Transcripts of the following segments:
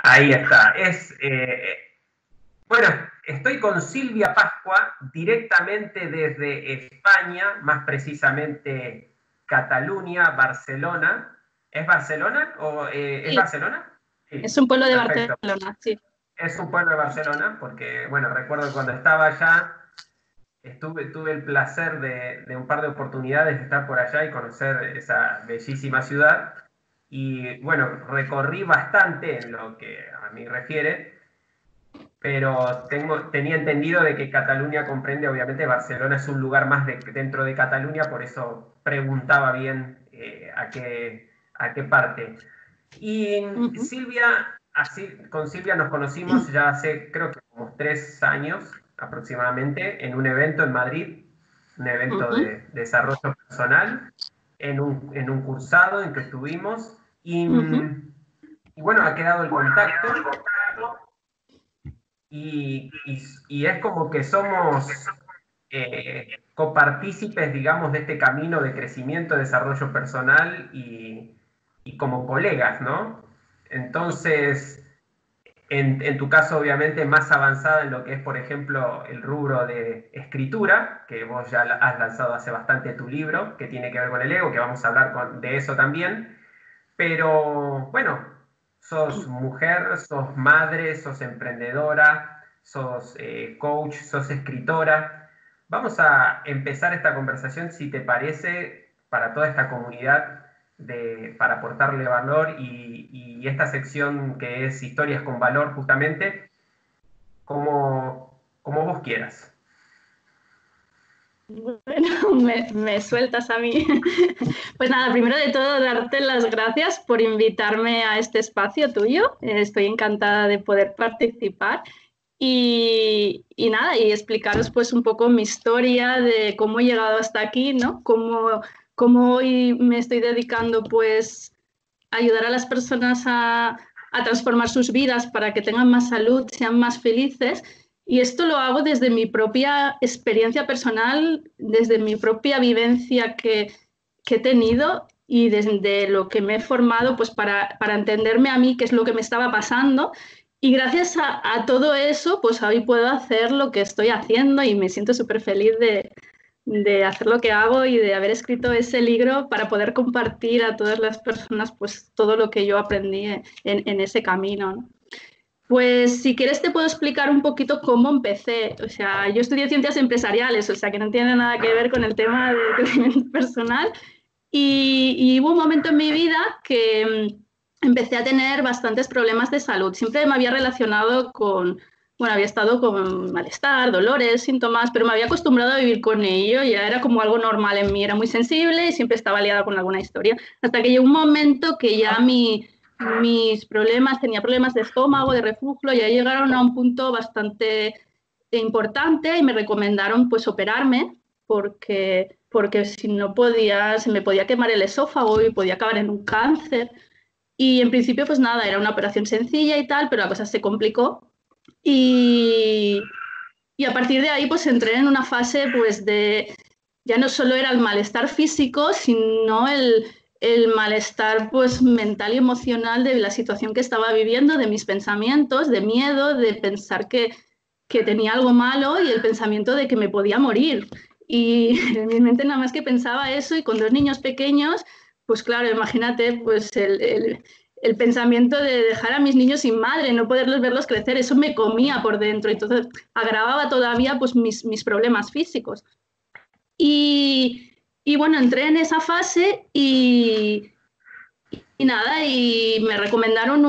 Ahí está. Bueno, estoy con Silvia Pascua directamente desde España, más precisamente Cataluña, Barcelona. ¿Es Barcelona o es Sí, Barcelona? es Sí, un pueblo de perfecto. Barcelona, sí. Es un pueblo de Barcelona porque, bueno, recuerdo que cuando estaba allá tuve el placer de un par de oportunidades de estar por allá y conocer esa bellísima ciudad. Y bueno, recorrí bastante en lo que a mí refiere, pero tenía entendido de que Cataluña comprende, obviamente Barcelona es un lugar más dentro de Cataluña, por eso preguntaba bien a qué parte. Y Ujú, Silvia, así, con Silvia nos conocimos ya hace creo que como 3 años aproximadamente en un evento en Madrid, un evento ujú, de desarrollo personal, en un cursado en que estuvimos ujú. y bueno, ha quedado el contacto y es como que somos copartícipes, digamos, de este camino de crecimiento, desarrollo personal y como colegas, ¿no? Entonces, en tu caso, obviamente, más avanzada en lo que es, por ejemplo, el rubro de escritura, que vos ya has lanzado hace bastante tu libro, que tiene que ver con el ego, que vamos a hablar de eso también. Pero bueno, sos mujer, sos madre, sos emprendedora, sos coach, sos escritora. Vamos a empezar esta conversación, si te parece, para toda esta comunidad, para aportarle valor y esta sección que es historias con valor, justamente, como vos quieras. Bueno, me sueltas a mí. Pues nada, primero de todo, darte las gracias por invitarme a este espacio tuyo. Estoy encantada de poder participar y nada, y explicaros pues un poco mi historia de cómo he llegado hasta aquí, ¿no? Cómo hoy me estoy dedicando pues a ayudar a las personas a transformar sus vidas para que tengan más salud, sean más felices. Y esto lo hago desde mi propia experiencia personal, desde mi propia vivencia que he tenido y desde lo que me he formado pues para entenderme a mí qué es lo que me estaba pasando. Y gracias a todo eso, pues hoy puedo hacer lo que estoy haciendo y me siento súper feliz de hacer lo que hago y de haber escrito ese libro para poder compartir a todas las personas pues todo lo que yo aprendí en ese camino, ¿no? Pues si quieres te puedo explicar un poquito cómo empecé. O sea, yo estudié ciencias empresariales, o sea, que no tiene nada que ver con el tema de crecimiento personal. Y hubo un momento en mi vida que empecé a tener bastantes problemas de salud. Siempre me había relacionado bueno, había estado con malestar, dolores, síntomas, pero me había acostumbrado a vivir con ello. Ya era como algo normal en mí, era muy sensible y siempre estaba liada con alguna historia. Hasta que llegó un momento que ya mis problemas, tenía problemas de estómago, de reflujo, ya llegaron a un punto bastante importante y me recomendaron pues operarme porque si no podía, se me podía quemar el esófago y podía acabar en un cáncer. Y en principio pues nada, era una operación sencilla y tal, pero la cosa se complicó y, y a partir de ahí pues entré en una fase pues ya no solo era el malestar físico, sino el malestar pues mental y emocional de la situación que estaba viviendo, de mis pensamientos, de miedo, de pensar que tenía algo malo y el pensamiento de que me podía morir. Y en mi mente nada más que pensaba eso y con 2 niños pequeños, pues claro, imagínate pues el pensamiento de dejar a mis niños sin madre, no poderlos verlos crecer, eso me comía por dentro, entonces agravaba todavía pues mis problemas físicos. Y, y bueno, entré en esa fase y nada, y me recomendaron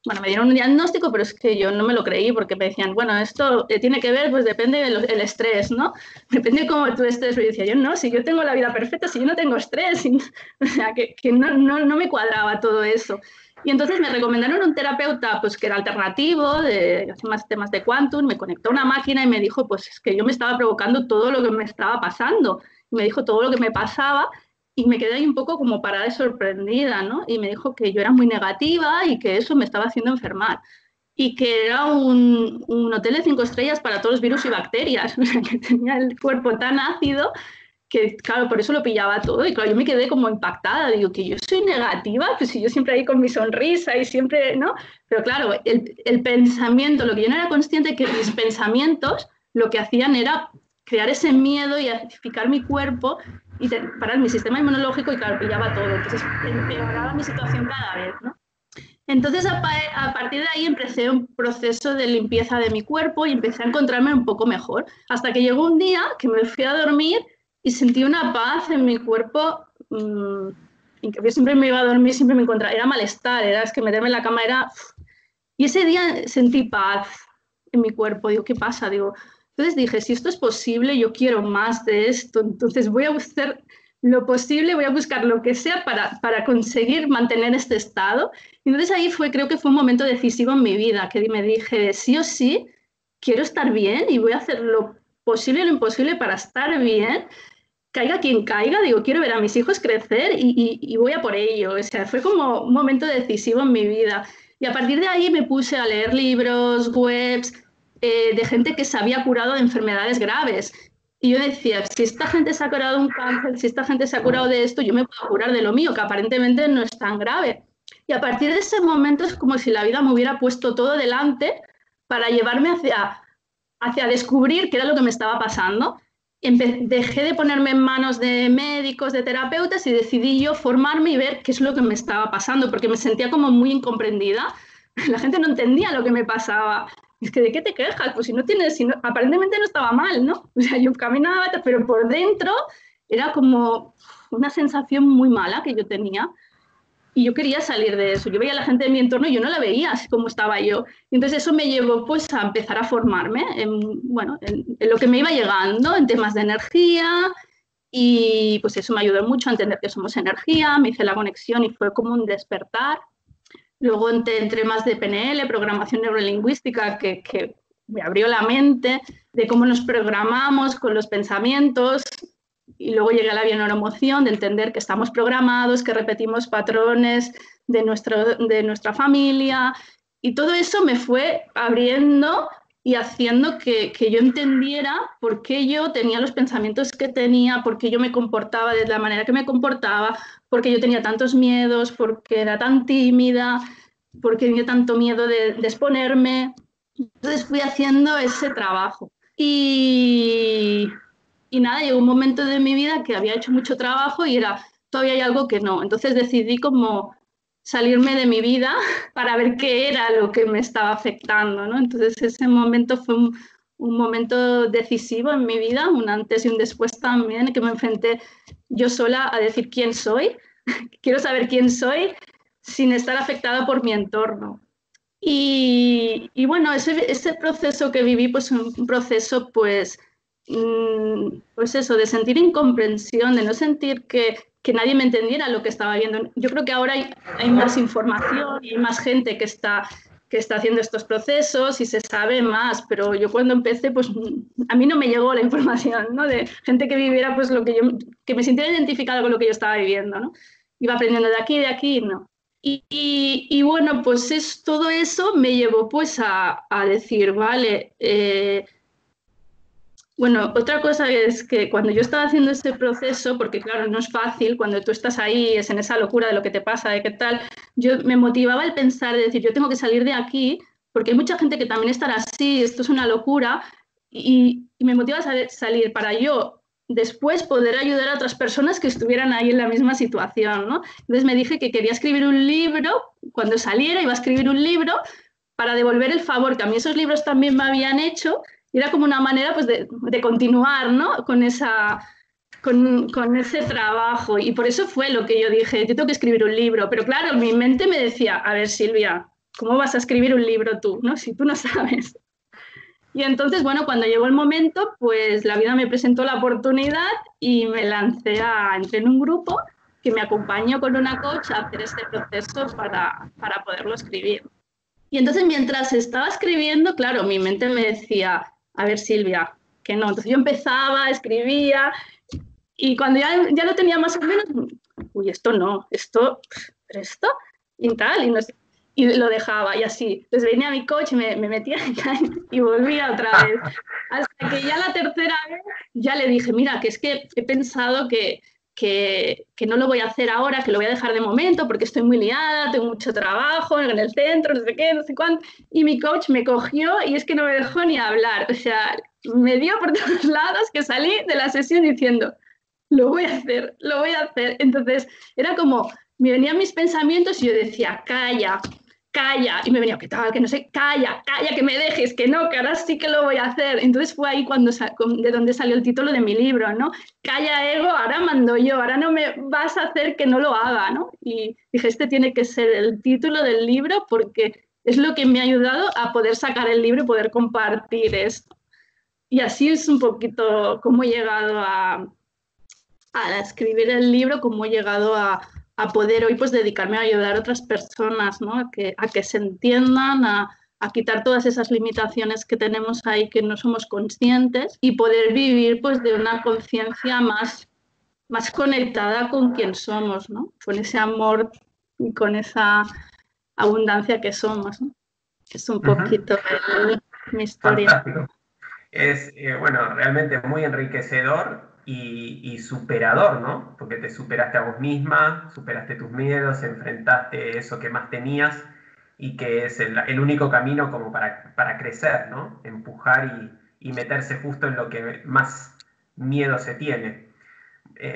bueno, me dieron un diagnóstico, pero es que yo no me lo creí porque me decían, bueno, esto tiene que ver, pues depende del estrés, ¿no? Depende de cómo tú estés. Pero yo decía, yo no, si yo tengo la vida perfecta, si yo no tengo estrés, o sea, que no me cuadraba todo eso. Y entonces me recomendaron un terapeuta, pues que era alternativo, de hace más temas de quantum, me conectó a una máquina y me dijo, pues es que yo me estaba provocando todo lo que me estaba pasando. Y me dijo todo lo que me pasaba y me quedé ahí un poco como parada y sorprendida, ¿no? Y me dijo que yo era muy negativa y que eso me estaba haciendo enfermar. Y que era un hotel de 5 estrellas para todos los virus y bacterias. O sea, que tenía el cuerpo tan ácido que claro, por eso lo pillaba todo y claro, yo me quedé como impactada, digo que yo soy negativa, pues si yo siempre ahí con mi sonrisa y siempre, ¿no? Pero claro, el pensamiento, lo que yo no era consciente es que mis pensamientos lo que hacían era crear ese miedo y acidificar mi cuerpo y parar mi sistema inmunológico y claro, pillaba todo, entonces empeoraba mi situación cada vez, ¿no? Entonces, a partir de ahí empecé un proceso de limpieza de mi cuerpo y empecé a encontrarme un poco mejor. Hasta que llegó un día que me fui a dormir y sentí una paz en mi cuerpo. Yo siempre me iba a dormir, siempre me encontraba, era malestar, era es que meterme en la cama era... Y ese día sentí paz en mi cuerpo. Digo, ¿qué pasa? Digo, entonces dije, si esto es posible, yo quiero más de esto. Entonces voy a hacer lo posible, voy a buscar lo que sea para conseguir mantener este estado. Y entonces ahí creo que fue un momento decisivo en mi vida, que me dije, sí o sí, quiero estar bien y voy a hacer lo posible y lo imposible para estar bien, caiga quien caiga, digo, quiero ver a mis hijos crecer y voy a por ello. O sea, fue como un momento decisivo en mi vida. Y a partir de ahí me puse a leer libros, webs, de gente que se había curado de enfermedades graves. Y yo decía, si esta gente se ha curado de un cáncer, si esta gente se ha curado de esto, yo me puedo curar de lo mío, que aparentemente no es tan grave. Y a partir de ese momento es como si la vida me hubiera puesto todo delante para llevarme hacia descubrir qué era lo que me estaba pasando. Dejé de ponerme en manos de médicos, de terapeutas y decidí yo formarme y ver qué es lo que me estaba pasando, porque me sentía como muy incomprendida. La gente no entendía lo que me pasaba. Es que, ¿de qué te quejas? Pues si no tienes, aparentemente no estaba mal, ¿no? O sea, yo caminaba, pero por dentro era como una sensación muy mala que yo tenía. Y yo quería salir de eso. Yo veía a la gente de mi entorno y yo no la veía así como estaba yo. Y entonces eso me llevó pues a empezar a formarme en lo que me iba llegando, en temas de energía. Y pues eso me ayudó mucho a entender que somos energía. Me hice la conexión y fue como un despertar. Luego entré más de PNL, programación neurolingüística, que me abrió la mente de cómo nos programamos con los pensamientos. Y luego llegué a la bioneuroemoción, de entender que estamos programados, que repetimos patrones de nuestra familia. Y todo eso me fue abriendo y haciendo que yo entendiera por qué yo tenía los pensamientos que tenía, por qué yo me comportaba de la manera que me comportaba, por qué yo tenía tantos miedos, por qué era tan tímida, por qué tenía tanto miedo de exponerme. Entonces fui haciendo ese trabajo. Y nada, llegó un momento de mi vida que había hecho mucho trabajo y todavía hay algo que no. Entonces decidí como salirme de mi vida para ver qué era lo que me estaba afectando, ¿no? Entonces ese momento fue un momento decisivo en mi vida, un antes y un después también, que me enfrenté yo sola a decir quién soy, quiero saber quién soy sin estar afectada por mi entorno. Y bueno, ese proceso que viví, pues un proceso pues eso, de sentir incomprensión, de no sentir que nadie me entendiera lo que estaba viendo. Yo creo que ahora hay más información y hay más gente que está haciendo estos procesos y se sabe más, pero yo cuando empecé, pues a mí no me llegó la información, ¿no? De gente que viviera pues que me sintiera identificada con lo que yo estaba viviendo, ¿no? Iba aprendiendo de aquí, no. Y bueno, pues todo eso me llevó pues a decir, vale, bueno, otra cosa es que cuando yo estaba haciendo este proceso, porque claro, no es fácil, cuando tú estás ahí, es en esa locura de lo que te pasa, de qué tal, yo me motivaba el pensar, de decir, yo tengo que salir de aquí, porque hay mucha gente que también estará así, esto es una locura, y me motiva a salir para yo después poder ayudar a otras personas que estuvieran ahí en la misma situación, ¿no? Entonces me dije que quería escribir un libro, cuando saliera iba a escribir un libro para devolver el favor que a mí esos libros también me habían hecho. Y era como una manera pues, de continuar, ¿no? con ese trabajo. Y por eso fue lo que yo dije, yo tengo que escribir un libro. Pero claro, mi mente me decía, a ver, Silvia, ¿cómo vas a escribir un libro tú, ¿no? Si tú no sabes? Y entonces, bueno, cuando llegó el momento, pues la vida me presentó la oportunidad y me entré en un grupo que me acompañó con una coach a hacer este proceso para poderlo escribir. Y entonces mientras estaba escribiendo, claro, mi mente me decía, a ver, Silvia, que no. Entonces yo empezaba, escribía, y cuando ya lo tenía más o menos, uy, esto no, pero esto, y tal, y no sé. y lo dejaba y así. Entonces venía mi coach, me metía y volvía otra vez. Hasta que ya la tercera vez ya le dije, mira, que es que he pensado que no lo voy a hacer ahora, que lo voy a dejar de momento porque estoy muy liada, tengo mucho trabajo en el centro, no sé qué, no sé cuánto. Y mi coach me cogió y es que no me dejó ni hablar. O sea, me dio por todos lados que salí de la sesión diciendo, lo voy a hacer, lo voy a hacer. Entonces era como, me venían mis pensamientos y yo decía, calla, calla, y me venía, ¿qué tal? Que no sé, calla, calla, que me dejes, que no, que ahora sí que lo voy a hacer. Entonces fue ahí cuando de donde salió el título de mi libro, ¿no? Calla, ego, ahora mando yo, ahora no me vas a hacer que no lo haga, ¿no? Y dije, este tiene que ser el título del libro porque es lo que me ha ayudado a poder sacar el libro y poder compartir esto. Y así es un poquito cómo he llegado a escribir el libro, cómo he llegado a poder hoy pues dedicarme a ayudar a otras personas, ¿no? A que se entiendan, a quitar todas esas limitaciones que tenemos ahí que no somos conscientes y poder vivir pues de una conciencia más conectada con quien somos, ¿no? Con ese amor y con esa abundancia que somos, ¿no? Es un poquito mi historia. Fantástico. Es, bueno, realmente muy enriquecedor y superador, ¿no? Porque te superaste a vos misma, superaste tus miedos, enfrentaste eso que más tenías y que es el único camino como para crecer, ¿no? Empujar y meterse justo en lo que más miedo se tiene.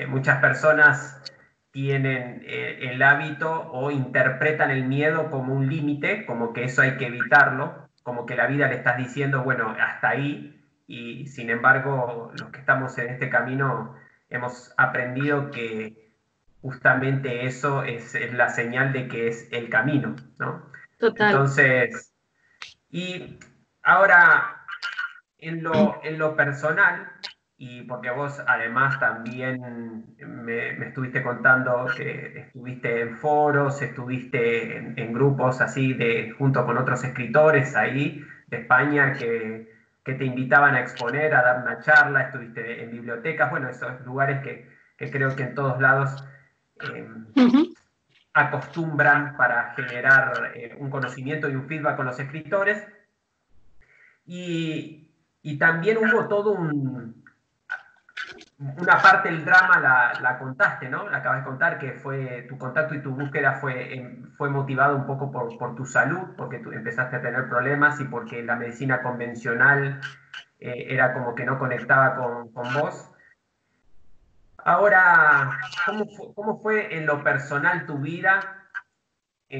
Muchas personas tienen el hábito o interpretan el miedo como un límite, como que eso hay que evitarlo, como que la vida le estás diciendo, bueno, hasta ahí, y sin embargo, los que estamos en este camino hemos aprendido que justamente eso es la señal de que es el camino, ¿no? Total. Entonces, y ahora en lo personal, y porque vos además también me estuviste contando que estuviste en foros, estuviste en grupos así junto con otros escritores ahí de España que te invitaban a exponer, a dar una charla, estuviste en bibliotecas, bueno, esos lugares que creo que en todos lados acostumbran para generar un conocimiento y un feedback con los escritores. Y también hubo todo una parte del drama la contaste, ¿no? La acabas de contar, que fue tu contacto y tu búsqueda fue motivado un poco por tu salud, porque tú empezaste a tener problemas y porque la medicina convencional era como que no conectaba con vos. Ahora, ¿cómo fue en lo personal tu vida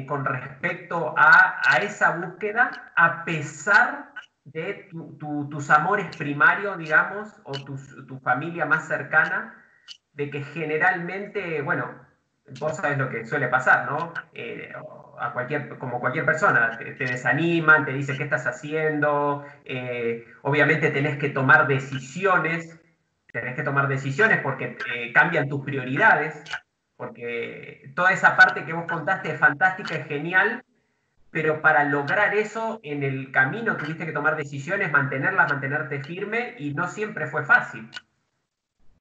con respecto a esa búsqueda, a pesar de tus amores primarios, digamos, o tu familia más cercana, de que generalmente, bueno, vos sabés lo que suele pasar, ¿no? Como cualquier persona, te desaniman, te dicen qué estás haciendo, obviamente tenés que tomar decisiones porque cambian tus prioridades, porque toda esa parte que vos contaste es fantástica, es genial, pero para lograr eso en el camino tuviste que tomar decisiones, mantenerlas, mantenerte firme y no siempre fue fácil.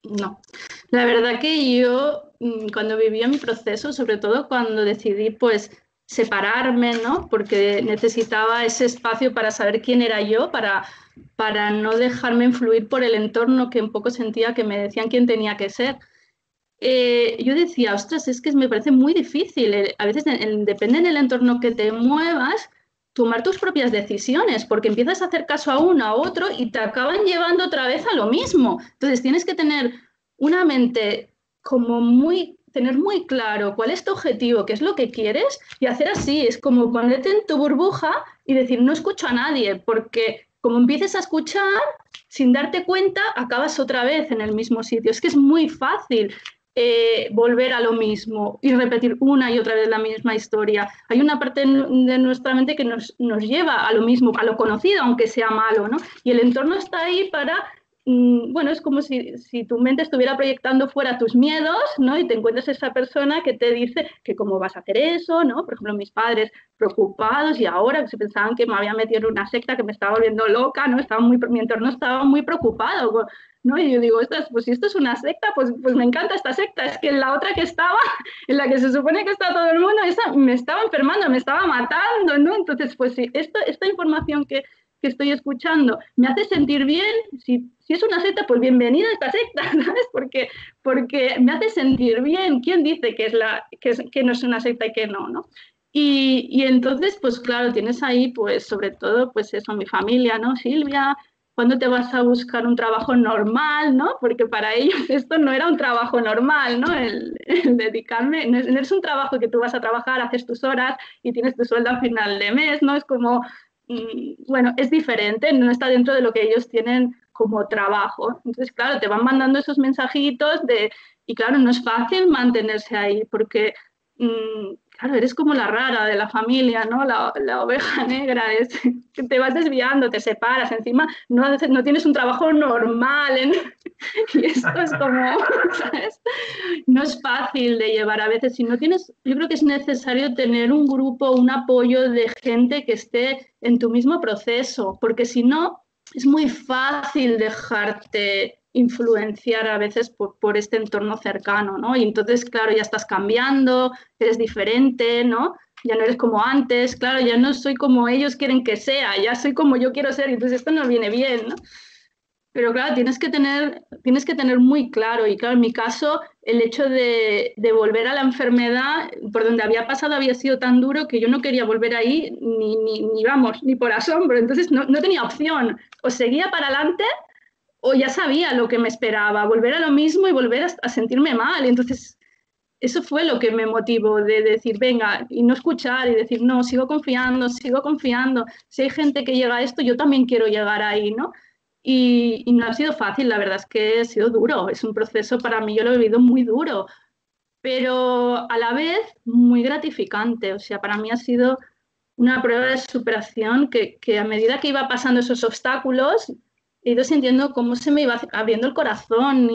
No, la verdad que yo cuando vivía mi proceso, sobre todo cuando decidí pues separarme, ¿no? Porque necesitaba ese espacio para saber quién era yo, para no dejarme influir por el entorno que un poco sentía que me decían quién tenía que ser. Yo decía, ostras, es que me parece muy difícil. A veces depende del entorno que te muevas, tomar tus propias decisiones, porque empiezas a hacer caso a uno, a otro y te acaban llevando otra vez a lo mismo. Entonces tienes que tener una mente tener muy claro cuál es tu objetivo, qué es lo que quieres y hacer así. Es como ponerte en tu burbuja y decir, no escucho a nadie, porque como empieces a escuchar, sin darte cuenta, acabas otra vez en el mismo sitio. Es que es muy fácil volver a lo mismo y repetir una y otra vez la misma historia. Hay una parte de nuestra mente que nos lleva a lo mismo, a lo conocido, aunque sea malo, ¿no? Y el entorno está ahí para, bueno, es como si tu mente estuviera proyectando fuera tus miedos, ¿no? Y te encuentras esa persona que te dice que cómo vas a hacer eso, ¿no? Por ejemplo, mis padres preocupados y ahora que se pensaban que me había metido en una secta, que me estaba volviendo loca, ¿no? Mi entorno estaba muy preocupado ¿no? Y yo digo, ostras, pues si esto es una secta, pues me encanta esta secta. Es que en la otra que estaba, en la que se supone que está todo el mundo, esa me estaba enfermando, me estaba matando, ¿no? Entonces, pues sí, esta información que estoy escuchando me hace sentir bien. Si es una secta, pues bienvenida a esta secta, ¿sabes? Porque me hace sentir bien. ¿Quién dice que no es una secta y que no, ¿no? Y entonces, pues claro, tienes ahí, pues sobre todo, pues eso, mi familia, ¿no? Silvia, ¿cuándo te vas a buscar un trabajo normal, ¿no? Porque para ellos esto no era un trabajo normal, ¿no? El dedicarme, no es un trabajo que tú vas a trabajar, haces tus horas y tienes tu sueldo al final de mes, ¿no? Es como, bueno, es diferente, no está dentro de lo que ellos tienen como trabajo. Entonces, claro, te van mandando esos mensajitos y claro, no es fácil mantenerse ahí porque claro, eres como la rara de la familia, ¿no? La oveja negra, te vas desviando, te separas, encima no tienes un trabajo normal, y esto es como, ¿sabes? No es fácil de llevar a veces. Si no tienes, yo creo que es necesario tener un grupo, un apoyo de gente que esté en tu mismo proceso, porque si no, es muy fácil dejarte influenciar a veces por este entorno cercano, ¿no? Y entonces, claro, ya estás cambiando, eres diferente, ¿no? Ya no eres como antes, claro, ya no soy como ellos quieren que sea, ya soy como yo quiero ser, y entonces esto no viene bien, ¿no? Pero claro, tienes que tener muy claro, y claro, en mi caso, el hecho de volver a la enfermedad, por donde había pasado, había sido tan duro que yo no quería volver ahí ni vamos, ni por asombro. Entonces no tenía opción. O seguía para adelante o ya sabía lo que me esperaba, volver a lo mismo y volver a sentirme mal. Y entonces eso fue lo que me motivó de decir, venga, y no escuchar y decir, no, sigo confiando, sigo confiando. Si hay gente que llega a esto, yo también quiero llegar ahí, ¿no? Y no ha sido fácil, la verdad es que ha sido duro, es un proceso para mí, yo lo he vivido muy duro, pero a la vez muy gratificante, o sea, para mí ha sido una prueba de superación que a medida que iba pasando esos obstáculos, he ido sintiendo cómo se me iba abriendo el corazón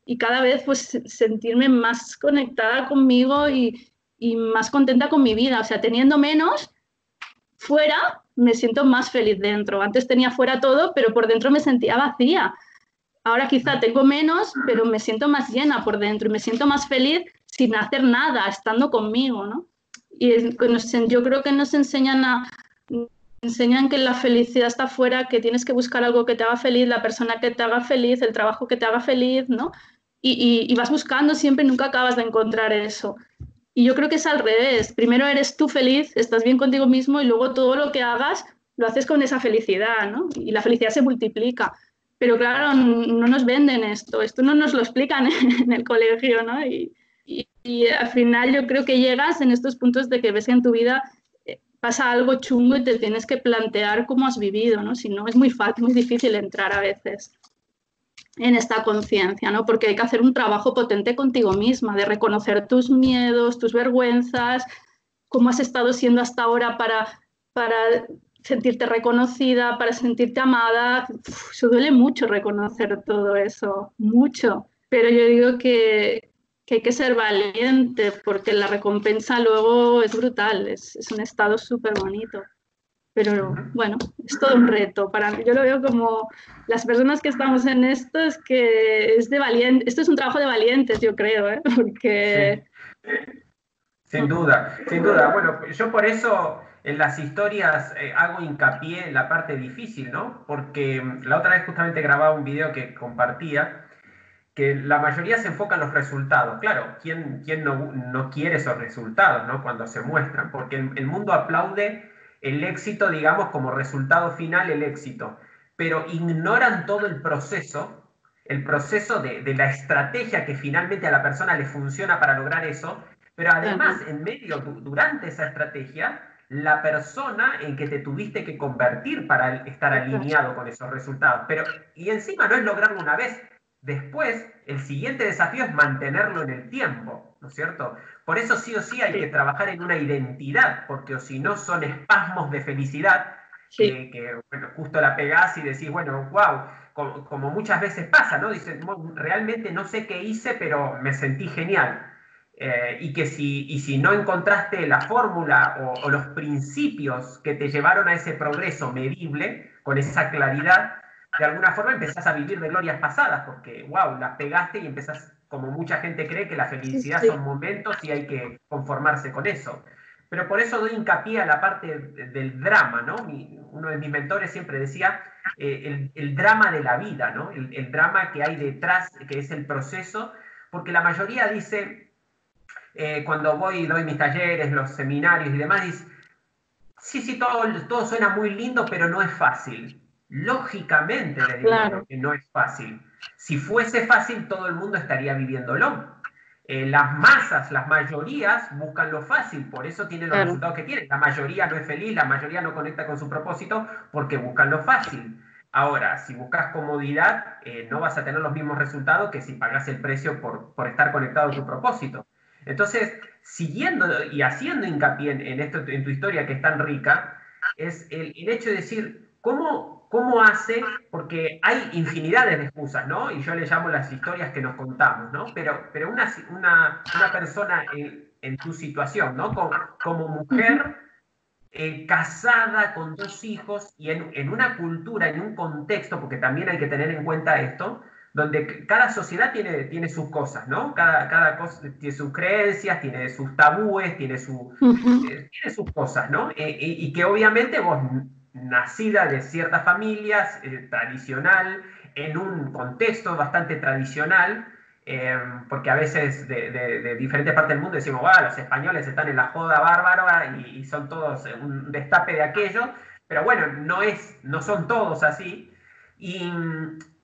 y cada vez pues sentirme más conectada conmigo y más contenta con mi vida, o sea, teniendo menos fuera, me siento más feliz dentro. Antes tenía fuera todo, pero por dentro me sentía vacía. Ahora quizá tengo menos, pero me siento más llena por dentro y me siento más feliz sin hacer nada, estando conmigo, ¿no? Yo creo que enseñan que la felicidad está fuera, que tienes que buscar algo que te haga feliz, la persona que te haga feliz, el trabajo que te haga feliz, ¿no? Y vas buscando siempre, nunca acabas de encontrar eso. Y yo creo que es al revés. Primero eres tú feliz, estás bien contigo mismo y luego todo lo que hagas lo haces con esa felicidad, ¿no? Y la felicidad se multiplica. Pero claro, no nos venden esto no nos lo explican en el colegio, ¿no? Y al final yo creo que llegas en estos puntos de que ves que en tu vida pasa algo chungo y te tienes que plantear cómo has vivido, ¿no? Si no, es muy fácil, muy difícil entrar a veces en esta conciencia, ¿no? Porque hay que hacer un trabajo potente contigo misma, de reconocer tus miedos, tus vergüenzas, cómo has estado siendo hasta ahora para sentirte reconocida, para sentirte amada. Eso duele mucho reconocer todo eso, mucho. Pero yo digo que hay que ser valiente porque la recompensa luego es brutal, es un estado súper bonito. Pero bueno, es todo un reto para mí. Yo lo veo como las personas que estamos en esto, es que es de valiente, esto es un trabajo de valientes, yo creo, ¿eh? Porque... Sí. Sin duda, sin duda. Bueno, yo por eso en las historias hago hincapié en la parte difícil, ¿no? Porque la otra vez justamente grababa un video que compartía, que la mayoría se enfoca en los resultados. Claro, ¿quién no quiere esos resultados, ¿no? Cuando se muestran, porque el mundo aplaude el éxito, digamos, como resultado final, el éxito, pero ignoran todo el proceso de la estrategia que finalmente a la persona le funciona para lograr eso, pero además, en medio, durante esa estrategia, la persona en que te tuviste que convertir para estar alineado con esos resultados. Pero, y encima no es lograrlo una vez, después, el siguiente desafío es mantenerlo en el tiempo, ¿no es cierto? Por eso sí o sí hay que trabajar en una identidad, porque o si no son espasmos de felicidad que bueno, justo la pegás y decís, bueno, wow, como muchas veces pasa, ¿no? Dices, realmente no sé qué hice, pero me sentí genial. Y que si no encontraste la fórmula o los principios que te llevaron a ese progreso medible, con esa claridad, de alguna forma empezás a vivir de glorias pasadas, porque, wow, las pegaste y empezás, como mucha gente cree, que la Sí, felicidad sí. son momentos y hay que conformarse con eso. Pero por eso doy hincapié a la parte del drama, ¿no? Uno de mis mentores siempre decía el drama de la vida, ¿no? El drama que hay detrás, que es el proceso, porque la mayoría dice, cuando voy y doy mis talleres, los seminarios y demás, dice, sí, sí, todo suena muy lindo, pero no es fácil. Lógicamente, le digo yo, Claro, que no es fácil. Si fuese fácil, todo el mundo estaría viviéndolo. Las masas, las mayorías buscan lo fácil, por eso tienen los claro. resultados que tienen. La mayoría no es feliz, la mayoría no conecta con su propósito porque buscan lo fácil. Ahora, si buscas comodidad, no vas a tener los mismos resultados que si pagas el precio por estar conectado a tu propósito. Entonces, siguiendo y haciendo hincapié en esto, en tu historia que es tan rica, es el hecho de decir, ¿cómo hace? Porque hay infinidades de excusas, ¿no? Y yo le llamo las historias que nos contamos, ¿no? Pero una persona en tu situación, ¿no? Como Ujú. mujer casada con dos hijos y en una cultura, en un contexto, porque también hay que tener en cuenta esto, donde cada sociedad tiene sus cosas, ¿no? Cada cosa tiene sus creencias, tiene sus tabúes, Ujú. tiene sus cosas, ¿no? Y que obviamente vos, nacida de ciertas familias, tradicional, en un contexto bastante tradicional, porque a veces de diferentes partes del mundo decimos, los españoles están en la joda bárbara y son todos un destape de aquello, pero bueno, no son todos así. Y,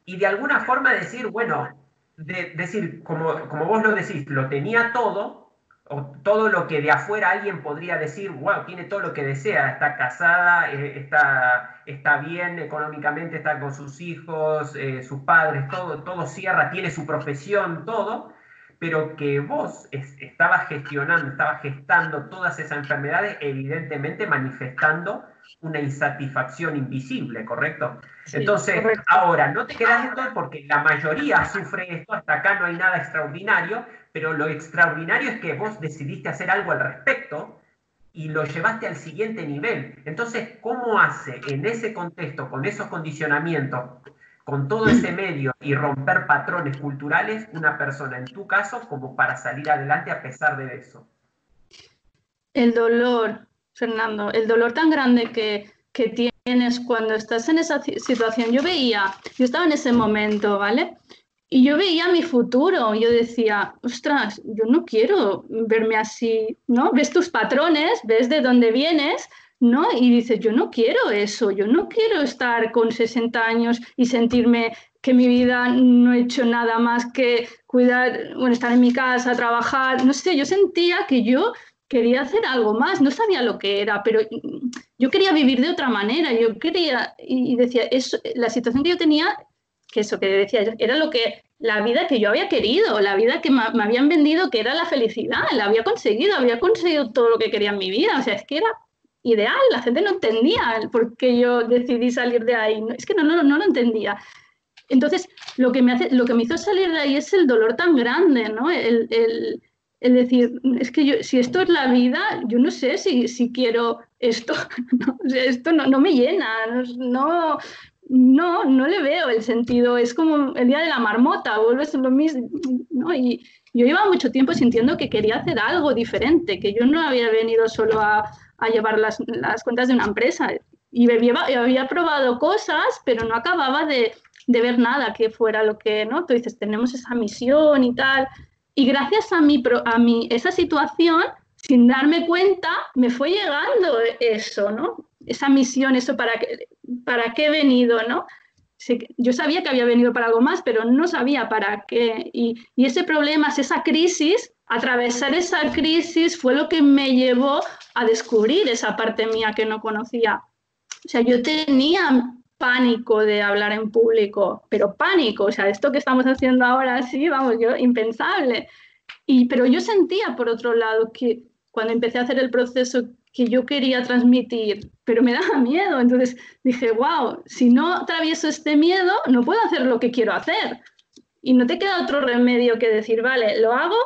y de alguna forma decir, bueno, decir, como vos lo decís, lo tenía todo, o todo lo que de afuera alguien podría decir, wow, tiene todo lo que desea, está casada, está bien económicamente, está con sus hijos, sus padres, todo cierra, tiene su profesión, todo, pero que vos estabas gestionando, estabas gestando todas esas enfermedades, evidentemente manifestando una insatisfacción invisible, ¿correcto? Sí, Entonces, correcto. ahora, no te quedas esto porque la mayoría sufre esto, hasta acá no hay nada extraordinario, pero lo extraordinario es que vos decidiste hacer algo al respecto y lo llevaste al siguiente nivel. Entonces, ¿cómo hace en ese contexto, con esos condicionamientos, con todo ese medio y romper patrones culturales, una persona en tu caso como para salir adelante a pesar de eso? El dolor, Fernando, el dolor tan grande que tienes cuando estás en esa situación. Yo estaba en ese momento, ¿vale? Y yo veía mi futuro, yo decía, ostras, yo no quiero verme así, ¿no? Ves tus patrones, ves de dónde vienes, ¿no? Y dices, yo no quiero eso, yo no quiero estar con 60 años y sentirme que mi vida no he hecho nada más que cuidar, bueno, estar en mi casa, trabajar, no sé, yo sentía que yo quería hacer algo más, no sabía lo que era, pero yo quería vivir de otra manera, yo quería, y decía, eso, la situación que yo tenía, que eso que decía, era lo que, la vida que yo había querido, la vida que me habían vendido, que era la felicidad, la había conseguido todo lo que quería en mi vida, o sea, es que era ideal, la gente no entendía por qué yo decidí salir de ahí, es que no lo entendía. Entonces, lo que me hizo salir de ahí es el dolor tan grande, ¿no? El decir, es que yo, si esto es la vida, yo no sé si quiero esto, ¿no? O sea, esto no me llena, no le veo el sentido, es como el día de la marmota, vuelves a lo mismo, ¿no? Y yo llevaba mucho tiempo sintiendo que quería hacer algo diferente, que yo no había venido solo a llevar las cuentas de una empresa, y había probado cosas, pero no acababa de ver nada que fuera lo que, ¿no? Tú dices, tenemos esa misión y tal. Y gracias esa situación, sin darme cuenta, me fue llegando eso, ¿no? Esa misión, eso para qué he venido, ¿no? Yo sabía que había venido para algo más, pero no sabía para qué. Y ese problema, esa crisis, atravesar esa crisis fue lo que me llevó a descubrir esa parte mía que no conocía. O sea, yo tenía pánico de hablar en público, pero pánico, o sea, esto que estamos haciendo ahora sí, vamos, yo, impensable. Pero yo sentía, por otro lado, que cuando empecé a hacer el proceso que yo quería transmitir, pero me daba miedo. Entonces dije, wow, si no atravieso este miedo, no puedo hacer lo que quiero hacer. Y no te queda otro remedio que decir, vale, lo hago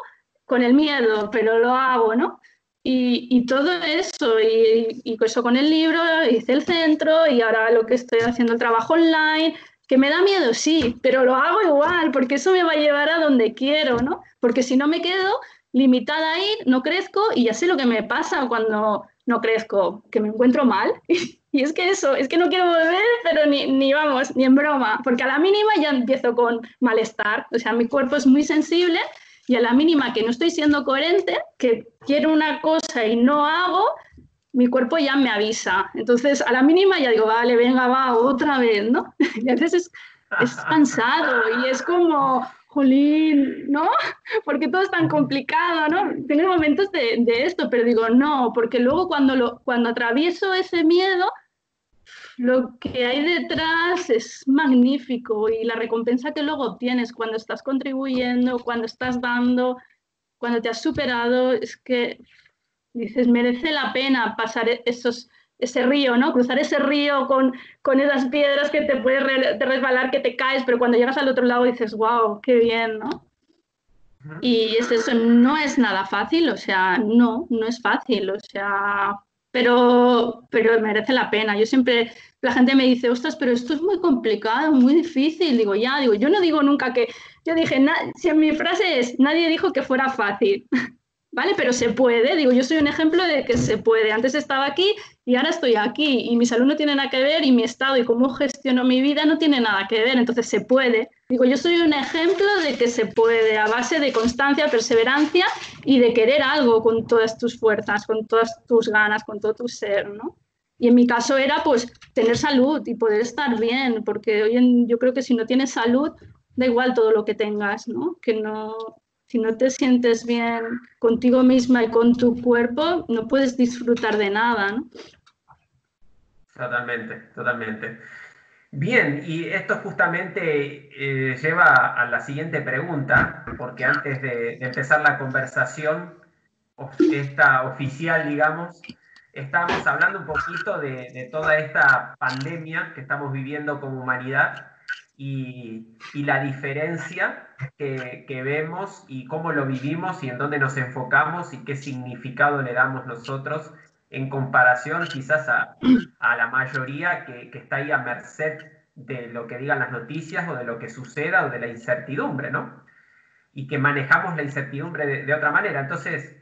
con el miedo, pero lo hago, ¿no? Y todo eso, y eso con el libro, hice el centro y ahora lo que estoy haciendo el trabajo online, Que me da miedo, sí, pero lo hago igual, porque eso me va a llevar a donde quiero, ¿no? Porque si no me quedo limitada ahí, no crezco y ya sé lo que me pasa cuando no crezco, que me encuentro mal. Y es que eso, es que no quiero volver, pero ni vamos, ni en broma, porque a la mínima ya empiezo con malestar. O sea, mi cuerpo es muy sensible y a la mínima que no estoy siendo coherente, que quiero una cosa y no hago, mi cuerpo ya me avisa. Entonces, a la mínima ya digo, vale, venga, va, otra vez, ¿no? Y a veces es cansado y es como, jolín, ¿no? Porque todo es tan complicado, ¿no? Tengo momentos de esto, pero digo, no, porque luego cuando atravieso ese miedo, lo que hay detrás es magnífico y la recompensa que luego obtienes cuando estás contribuyendo, cuando estás dando, cuando te has superado, es que dices, merece la pena pasar ese río, ¿no? Cruzar ese río con esas piedras que te puedes resbalar, que te caes, pero cuando llegas al otro lado dices, wow, qué bien, ¿no? Y es eso, no es nada fácil, o sea, no es fácil, o sea, pero merece la pena. Yo siempre, la gente me dice, ostras, pero esto es muy complicado, muy difícil. Digo, ya, digo, yo no digo nunca que, yo dije, si mi frase es, nadie dijo que fuera fácil. ¿Vale? Pero se puede, digo, yo soy un ejemplo de que se puede. Antes estaba aquí y ahora estoy aquí y mi salud no tiene nada que ver y mi estado y cómo gestiono mi vida no tiene nada que ver, entonces se puede. Digo, yo soy un ejemplo de que se puede a base de constancia, perseverancia y de querer algo con todas tus fuerzas, con todas tus ganas, con todo tu ser, ¿no? Y en mi caso era pues tener salud y poder estar bien, porque yo creo que si no tienes salud, da igual todo lo que tengas, ¿no? Que no, si no te sientes bien contigo misma y con tu cuerpo, no puedes disfrutar de nada, ¿no? Totalmente, totalmente. Bien, y esto justamente lleva a la siguiente pregunta, porque antes de empezar la conversación, esta oficial, digamos, estábamos hablando un poquito de toda esta pandemia que estamos viviendo como humanidad y la diferencia que vemos y cómo lo vivimos y en dónde nos enfocamos y qué significado le damos nosotros en comparación quizás a la mayoría que está ahí a merced de lo que digan las noticias o de lo que suceda o de la incertidumbre, ¿no? Y que manejamos la incertidumbre de otra manera. Entonces,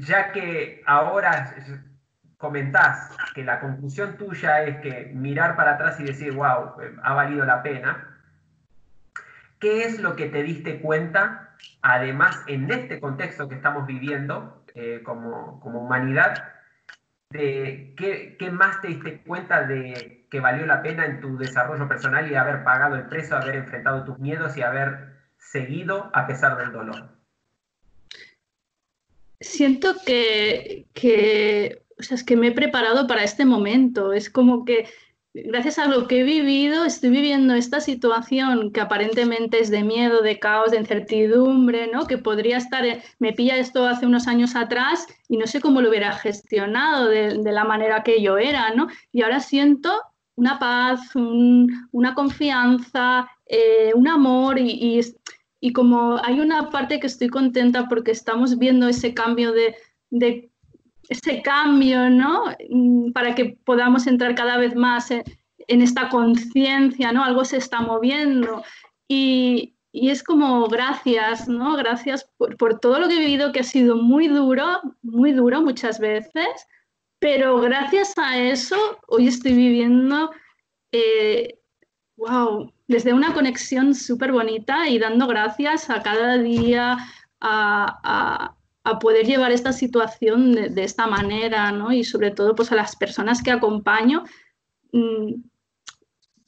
ya que ahora comentás que la conclusión tuya es que mirar para atrás y decir, wow, ha valido la pena, ¿qué es lo que te diste cuenta, además en este contexto que estamos viviendo como humanidad, de qué más te diste cuenta de que valió la pena en tu desarrollo personal y haber pagado el precio, haber enfrentado tus miedos y haber seguido a pesar del dolor? Siento o sea, es que me he preparado para este momento. Es como que gracias a lo que he vivido, estoy viviendo esta situación que aparentemente es de miedo, de caos, de incertidumbre, ¿no? Que podría estar, me pilla esto hace unos años atrás y no sé cómo lo hubiera gestionado de la manera que yo era, ¿no? Y ahora siento una paz, una confianza, un amor y como hay una parte que estoy contenta porque estamos viendo ese cambio de ese cambio, ¿no? Para que podamos entrar cada vez más en esta conciencia, ¿no? Algo se está moviendo y es como gracias, ¿no? Gracias por todo lo que he vivido que ha sido muy duro muchas veces, pero gracias a eso hoy estoy viviendo wow, desde una conexión súper bonita y dando gracias a cada día a poder llevar esta situación de esta manera, ¿no? Y sobre todo pues a las personas que acompaño.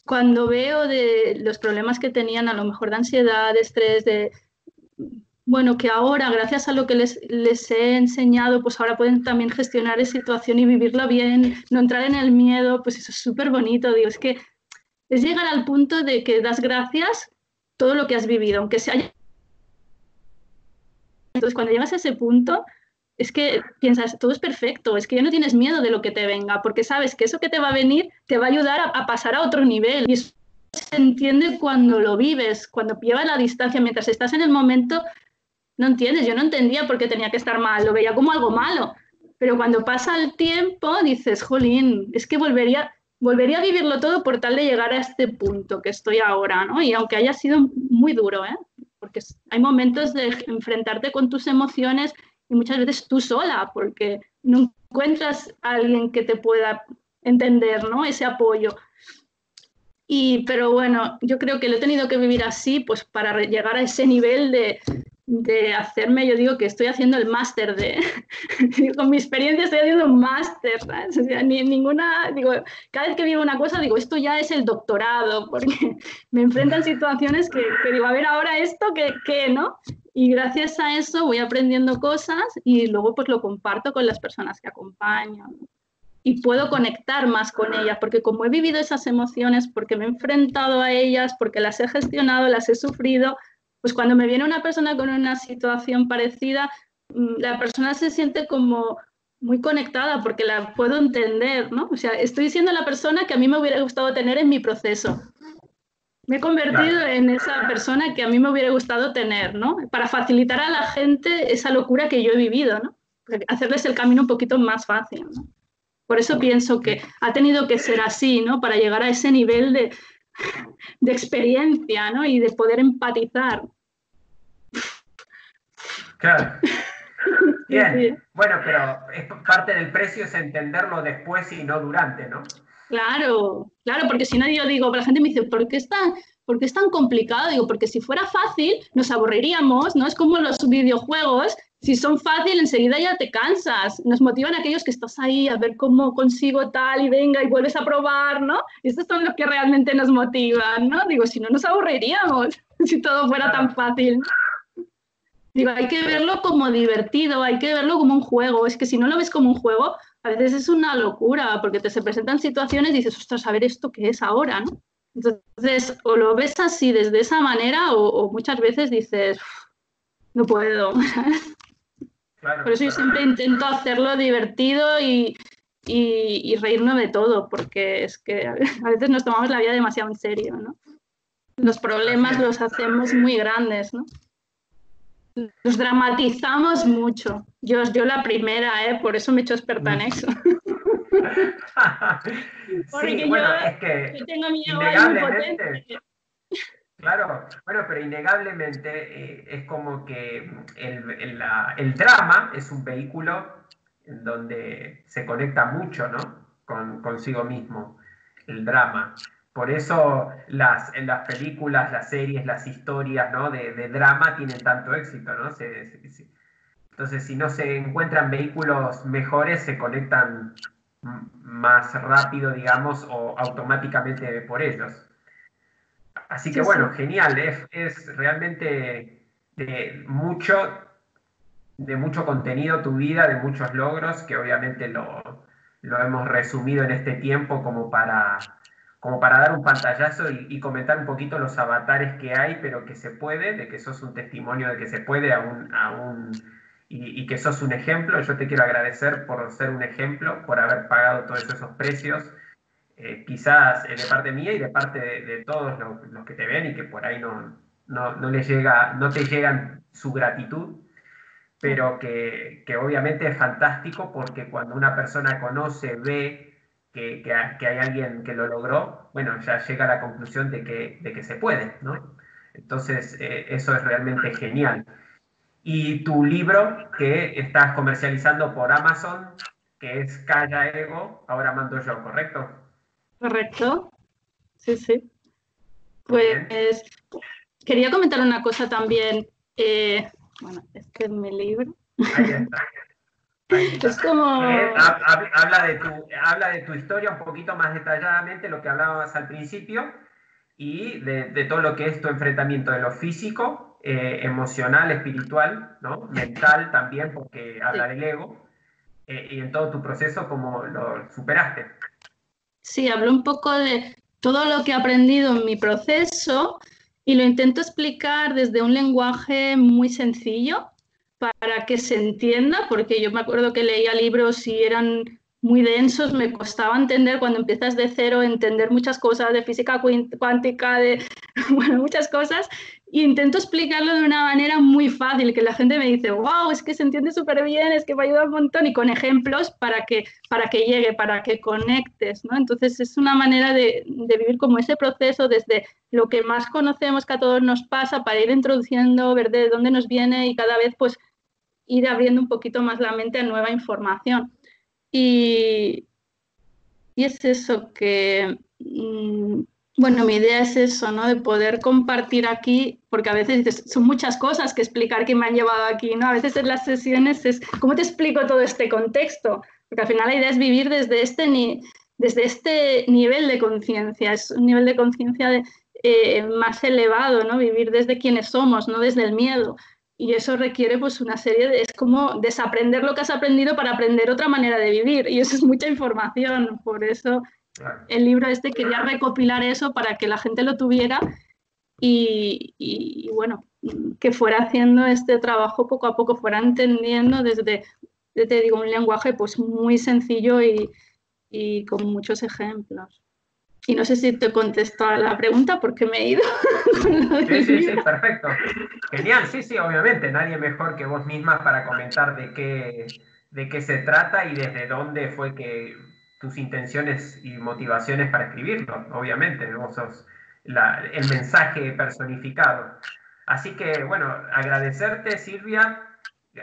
Cuando veo de los problemas que tenían a lo mejor de ansiedad, de estrés, bueno, que ahora, gracias a lo que les he enseñado, pues ahora pueden también gestionar esa situación y vivirla bien, no entrar en el miedo, pues eso es súper bonito, digo, es que es llegar al punto de que das gracias todo lo que has vivido, aunque se haya... Entonces, cuando llegas a ese punto, es que piensas, todo es perfecto, es que ya no tienes miedo de lo que te venga, porque sabes que eso que te va a venir te va a ayudar a pasar a otro nivel. Y eso se entiende cuando lo vives, cuando llevas la distancia, mientras estás en el momento, no entiendes. Yo no entendía por qué tenía que estar mal, lo veía como algo malo. Pero cuando pasa el tiempo, dices, jolín, es que volvería, volvería a vivirlo todo por tal de llegar a este punto que estoy ahora, ¿no? Y aunque haya sido muy duro, ¿eh? Porque hay momentos de enfrentarte con tus emociones y muchas veces tú sola, porque no encuentras a alguien que te pueda entender, ¿no? Ese apoyo. Pero bueno, yo creo que lo he tenido que vivir así, pues para llegar a ese nivel de hacerme, yo digo que estoy haciendo el máster con mi experiencia estoy haciendo un máster, ¿sabes? O sea, ninguna, digo, cada vez que vivo una cosa, digo, esto ya es el doctorado, porque me enfrentan situaciones que digo, a ver, ahora esto, ¿qué, no? Y gracias a eso voy aprendiendo cosas y luego pues lo comparto con las personas que acompaño, ¿no? Y puedo conectar más con ellas, porque como he vivido esas emociones, porque me he enfrentado a ellas, porque las he gestionado, las he sufrido, pues cuando me viene una persona con una situación parecida, la persona se siente como muy conectada porque la puedo entender, ¿no? O sea, estoy siendo la persona que a mí me hubiera gustado tener en mi proceso. Me he convertido Claro, en esa persona que a mí me hubiera gustado tener, ¿no? Para facilitar a la gente esa locura que yo he vivido, ¿no? Hacerles el camino un poquito más fácil, ¿no? Por eso pienso que sí, ha tenido que ser así, ¿no? Para llegar a ese nivel de experiencia, ¿no? Y de poder empatizar. claro. Sí, sí. Bien, bueno, pero es parte del precio es entenderlo después y no durante, ¿no? Claro, claro, porque si no yo digo, la gente me dice, por qué es tan complicado? Digo, porque si fuera fácil nos aburriríamos, ¿no? Es como los videojuegos, si son fáciles enseguida ya te cansas, nos motivan aquellos que estás ahí a ver cómo consigo tal y venga y vuelves a probar, ¿no? Estos son los que realmente nos motivan, ¿no? Digo, si no nos aburriríamos, si todo fuera tan Claro, fácil. Digo, hay que verlo como divertido, hay que verlo como un juego. Es que si no lo ves como un juego, a veces es una locura, porque te se presentan situaciones y dices, ostras, a ver esto qué es ahora, ¿no? Entonces, o lo ves así desde esa manera, o muchas veces dices, no puedo. Por claro, eso yo claro. siempre intento hacerlo divertido y reírme de todo, porque es que a veces nos tomamos la vida demasiado en serio, ¿no? Los Así problemas es. los hacemos muy grandes, ¿no? Los dramatizamos mucho. Yo la primera, ¿eh? Por eso me he hecho experta en eso. Sí, Porque bueno, es yo que tengo mi ego ahí muy innegablemente, potente. claro, bueno, pero innegablemente es como que el drama es un vehículo en donde se conecta mucho, ¿no? Consigo mismo, el drama. Por eso en las películas, las series, las historias, ¿no? de drama tienen tanto éxito, ¿no? Entonces, si no se encuentran vehículos mejores, se conectan más rápido, digamos, o automáticamente por ellos. Así que Sí, bueno, sí. genial, es realmente de mucho, de mucho contenido tu vida, de muchos logros, que obviamente lo hemos resumido en este tiempo como para dar un pantallazo y comentar un poquito los avatares que hay, pero que se puede, de que sos un testimonio de que se puede y que sos un ejemplo. Yo te quiero agradecer por ser un ejemplo, por haber pagado todos esos precios quizás de parte mía y de parte de todos los que te ven y que por ahí no les llega, no te llegan su gratitud, pero que obviamente es fantástico porque cuando una persona conoce, ve que hay alguien que lo logró, bueno, ya llega a la conclusión de que se puede, ¿no? Entonces, eso es realmente genial. Y tu libro que estás comercializando por Amazon, que es Calla Ego, ahora mando yo, ¿correcto? Correcto. Sí, sí. Muy Pues bien. quería comentar una cosa también. Bueno, es que en mi libro Ahí está, ahí es está. Que como, habla de tu historia un poquito más detalladamente, lo que hablabas al principio, y de todo lo que es tu enfrentamiento de lo físico, emocional, espiritual, ¿no? Mental también, porque habla sí, del ego, y en todo tu proceso, cómo lo superaste. sí, hablo un poco de todo lo que he aprendido en mi proceso y lo intento explicar desde un lenguaje muy sencillo para que se entienda, porque yo me acuerdo que leía libros y eran muy densos, me costaba entender cuando empiezas de cero, entender muchas cosas de física cuántica, de bueno, muchas cosas, intento explicarlo de una manera muy fácil, que la gente me dice, wow, es que se entiende súper bien, es que me ayuda un montón, y con ejemplos para que llegue, para que conectes, ¿no? Entonces es una manera de vivir como ese proceso desde lo que más conocemos, que a todos nos pasa, para ir introduciendo, ver de dónde nos viene y cada vez pues ir abriendo un poquito más la mente a nueva información. Y es eso que... bueno, mi idea es eso, ¿no? De poder compartir aquí, porque a veces dices, son muchas cosas que explicar que me han llevado aquí, ¿no? A veces en las sesiones es, ¿cómo te explico todo este contexto? Porque al final la idea es vivir desde este nivel de conciencia, es un nivel de conciencia más elevado, ¿no? Vivir desde quienes somos, no desde el miedo. Y eso requiere pues una serie de, es como desaprender lo que has aprendido para aprender otra manera de vivir. Y eso es mucha información, por eso el libro este quería recopilar eso para que la gente lo tuviera y bueno, que fuera haciendo este trabajo poco a poco, fuera entendiendo desde, te digo, un lenguaje pues muy sencillo y con muchos ejemplos. Y no sé si te contesto a la pregunta porque me he ido. Sí, perfecto. Genial, sí, obviamente. Nadie mejor que vos misma para comentar de qué se trata y desde dónde fue que tus intenciones y motivaciones para escribirlo. Obviamente, vos sos el mensaje personificado. Así que, bueno, agradecerte, Silvia,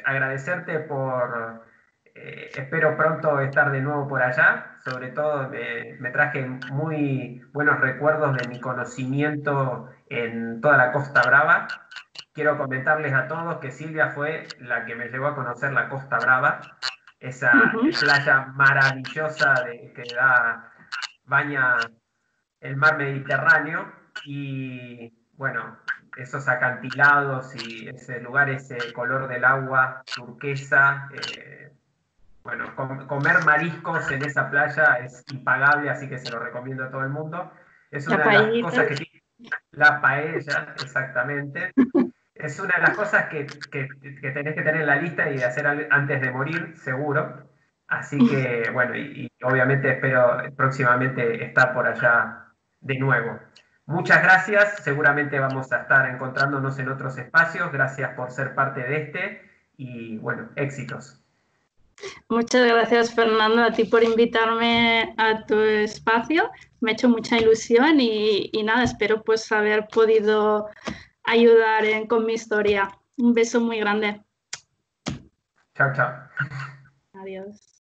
agradecerte por... espero pronto estar de nuevo por allá. Sobre todo me traje muy buenos recuerdos de mi conocimiento en toda la Costa Brava. Quiero comentarles a todos que Silvia fue la que me llevó a conocer la Costa Brava, esa playa maravillosa que baña el mar Mediterráneo y bueno, esos acantilados y ese lugar, ese color del agua turquesa. Bueno, comer mariscos en esa playa es impagable, así que se lo recomiendo a todo el mundo. Es La una de las paellita. cosas que tiene la paella, exactamente. Es una de las cosas que tenés que tener en la lista y de hacer antes de morir, seguro. Así que, bueno, y obviamente espero próximamente estar por allá de nuevo. Muchas gracias, seguramente vamos a estar encontrándonos en otros espacios. Gracias por ser parte de este y, bueno, éxitos. Muchas gracias, Fernando, a ti por invitarme a tu espacio. Me ha hecho mucha ilusión y nada, espero pues haber podido ayudar con mi historia. Un beso muy grande. Chao, chao. Adiós.